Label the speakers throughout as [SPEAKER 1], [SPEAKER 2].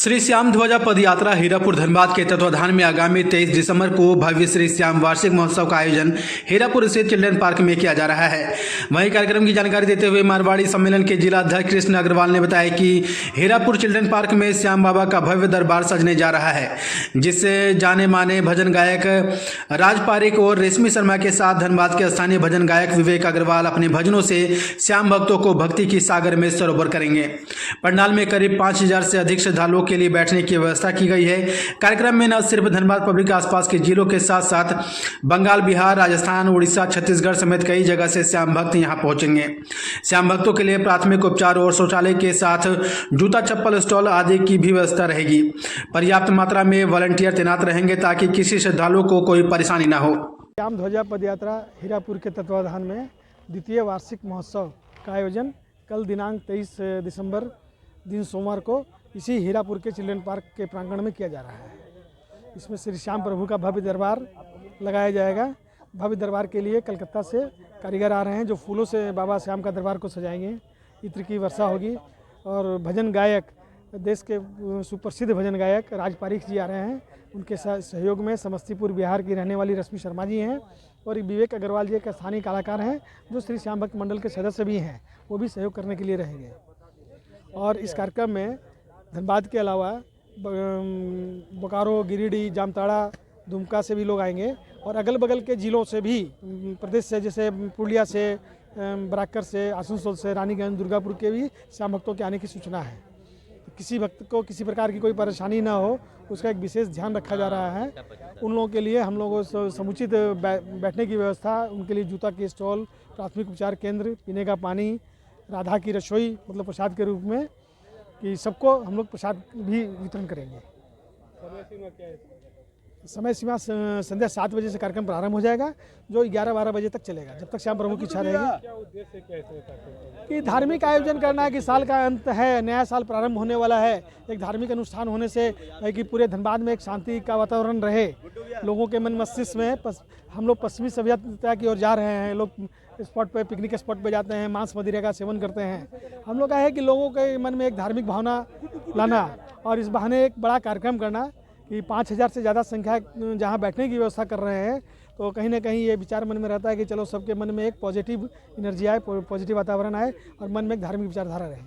[SPEAKER 1] श्री श्याम ध्वजा पदयात्रा हीरापुर धनबाद के तत्वाधान में आगामी 23 दिसंबर को भव्य श्री श्याम वार्षिक महोत्सव का आयोजन हीरापुर स्थित चिल्ड्रन पार्क में किया जा रहा है। वहीं कार्यक्रम की जानकारी देते हुए मारवाड़ी सम्मेलन के जिला अध्यक्ष कृष्ण अग्रवाल ने बताया कि हीरापुर चिल्ड्रन पार्क में श्याम बाबा का भव्य दरबार सजने जा रहा है, जिससे जाने माने भजन गायक राज पारिक और रेशमी शर्मा के साथ धनबाद के स्थानीय भजन गायक विवेक अग्रवाल अपने भजनों से श्याम भक्तों को भक्ति की सागर में सरोवर करेंगे। पंडाल में करीब 5000 से अधिक श्रद्धालुओं के लिए बैठने की व्यवस्था की गई है। कार्यक्रम में न सिर्फ धनबाद पब्लिक आसपास के जिलों के साथ साथ बंगाल, बिहार, राजस्थान, उड़ीसा, छत्तीसगढ़ समेत कई जगह से श्याम भक्त यहां पहुंचेंगे। श्याम भक्तों के लिए प्राथमिक उपचार और शौचालय के साथ जूता चप्पल स्टॉल आदि की भी व्यवस्था रहेगी। पर्याप्त मात्रा में वॉलंटियर तैनात रहेंगे ताकि किसी श्रद्धालु को कोई परेशानी न हो।
[SPEAKER 2] श्याम ध्वजा पदयात्रा हीरापुर के तत्वाधान में द्वितीय वार्षिक महोत्सव का आयोजन कल दिनांक 23 दिसंबर दिन सोमवार को इसी हीरापुर के चिल्ड्रन पार्क के प्रांगण में किया जा रहा है। इसमें श्री श्याम प्रभु का भव्य दरबार लगाया जाएगा। भव्य दरबार के लिए कलकत्ता से कारीगर आ रहे हैं जो फूलों से बाबा श्याम का दरबार को सजाएंगे। इत्र की वर्षा होगी और भजन गायक, देश के सुप्रसिद्ध भजन गायक राज पारिक जी आ रहे हैं। उनके सहयोग में समस्तीपुर बिहार की रहने वाली रेशमी शर्मा जी हैं और विवेक अग्रवाल जी के स्थानीय कलाकार हैं जो श्री श्याम भक्त मंडल के सदस्य भी हैं, वो भी सहयोग करने के लिए रहेंगे। और इस कार्यक्रम में धनबाद के अलावा बोकारो, गिरिडीह, जामताड़ा, दुमका से भी लोग आएंगे और अगल बगल के ज़िलों से भी, प्रदेश से, जैसे पुरुलिया से, बराकर से, आसनसोल से, रानीगंज, दुर्गापुर के भी श्याम भक्तों के आने की सूचना है। तो किसी भक्त को किसी प्रकार की कोई परेशानी ना हो, उसका एक विशेष ध्यान रखा जा रहा है। उन लोगों के लिए हम लोगों समुचित बैठने की व्यवस्था, उनके लिए जूता के स्टॉल, प्राथमिक उपचार केंद्र, पीने का पानी, राधा की रसोई मतलब प्रसाद के रूप में, कि सबको हम लोग प्रसाद भी वितरण करेंगे। समय सीमा संध्या 7 बजे से कार्यक्रम प्रारंभ हो जाएगा जो 11-12 बजे तक चलेगा, जब तक श्याम प्रभु की इच्छा रहेगी। कि धार्मिक आयोजन करना है कि साल का अंत है, नया साल प्रारंभ होने वाला है। एक धार्मिक अनुष्ठान होने से है कि पूरे धनबाद में एक शांति का वातावरण रहे, लोगों के मन मस्तिष्क में। हम लोग पश्चिमी सभ्यता की ओर जा रहे हैं, लोग स्पॉट पे, पिकनिक स्पॉट पे जाते हैं, मांस मदिरा का सेवन करते हैं। हम लोग का है कि लोगों के मन में एक धार्मिक भावना लाना और इस बहाने एक बड़ा कार्यक्रम करना कि 5000 से ज़्यादा संख्या जहाँ बैठने की व्यवस्था कर रहे हैं, तो कहीं ना कहीं ये विचार मन में रहता है कि चलो सबके मन में एक पॉजिटिव एनर्जी आए, पॉजिटिव वातावरण आए और मन में एक धार्मिक विचारधारा रहे।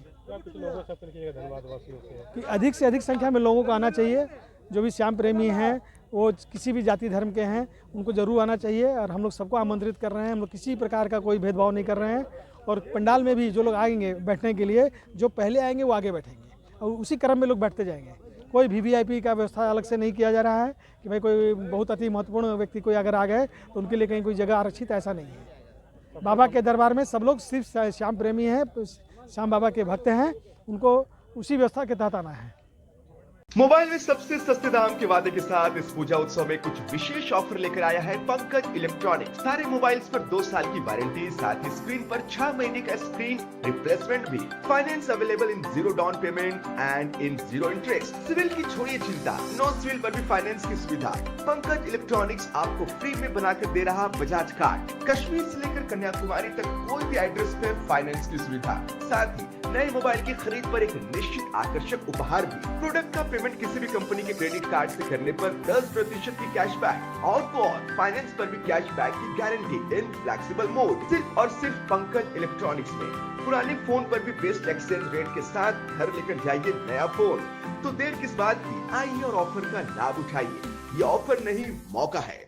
[SPEAKER 2] कि अधिक से अधिक संख्या में लोगों को आना चाहिए। जो भी श्याम प्रेमी हैं, वो किसी भी जाति धर्म के हैं, उनको जरूर आना चाहिए और हम लोग सबको आमंत्रित कर रहे हैं। हम लोग किसी प्रकार का कोई भेदभाव नहीं कर रहे हैं और पंडाल में भी जो लोग आएंगे बैठने के लिए, जो पहले आएंगे वो आगे बैठेंगे और उसी क्रम में लोग बैठते जाएंगे। कोई वीवीआईपी का व्यवस्था अलग से नहीं किया जा रहा है कि भाई कोई बहुत अति महत्वपूर्ण व्यक्ति कोई अगर आ गए तो उनके लिए कहीं कोई जगह आरक्षित, ऐसा नहीं है। बाबा के दरबार में सब लोग सिर्फ श्याम प्रेमी हैं, श्याम बाबा के भक्त हैं, उनको उसी व्यवस्था के तहत आना है।
[SPEAKER 3] मोबाइल में सबसे सस्ते दाम के वादे के साथ इस पूजा उत्सव में कुछ विशेष ऑफर लेकर आया है पंकज इलेक्ट्रॉनिक्स। सारे मोबाइल्स पर 2 साल की वारंटी, साथ ही स्क्रीन पर 6 महीने का स्क्रीन रिप्लेसमेंट भी। Finance available in 0 down payment and in 0 interest. CIBIL की छोड़िए चिंता, नो सिविल पर भी फाइनेंस की सुविधा। पंकज इलेक्ट्रॉनिक्स आपको फ्री में बनाकर दे रहा बजाज कार्ड। कश्मीर से लेकर कन्याकुमारी तक कोई भी एड्रेस पर फाइनेंस की सुविधा। साथ ही नए मोबाइल की खरीद पर एक निश्चित आकर्षक उपहार भी। प्रोडक्ट का पेमेंट किसी भी कंपनी के क्रेडिट कार्ड से करने पर 10% की कैशबैक और तो और फाइनेंस पर भी कैशबैक की गारंटी इन फ्लेक्सिबल मोड। सिर्फ और सिर्फ पंकज इलेक्ट्रॉनिक्स में। पुराने फोन पर भी बेस्ट एक्सचेंज रेट के साथ घर लेकर जाइए नया फोन। तो देर किस बात की, आइए और ऑफर का लाभ उठाइए। ये ऑफर नहीं, मौका है।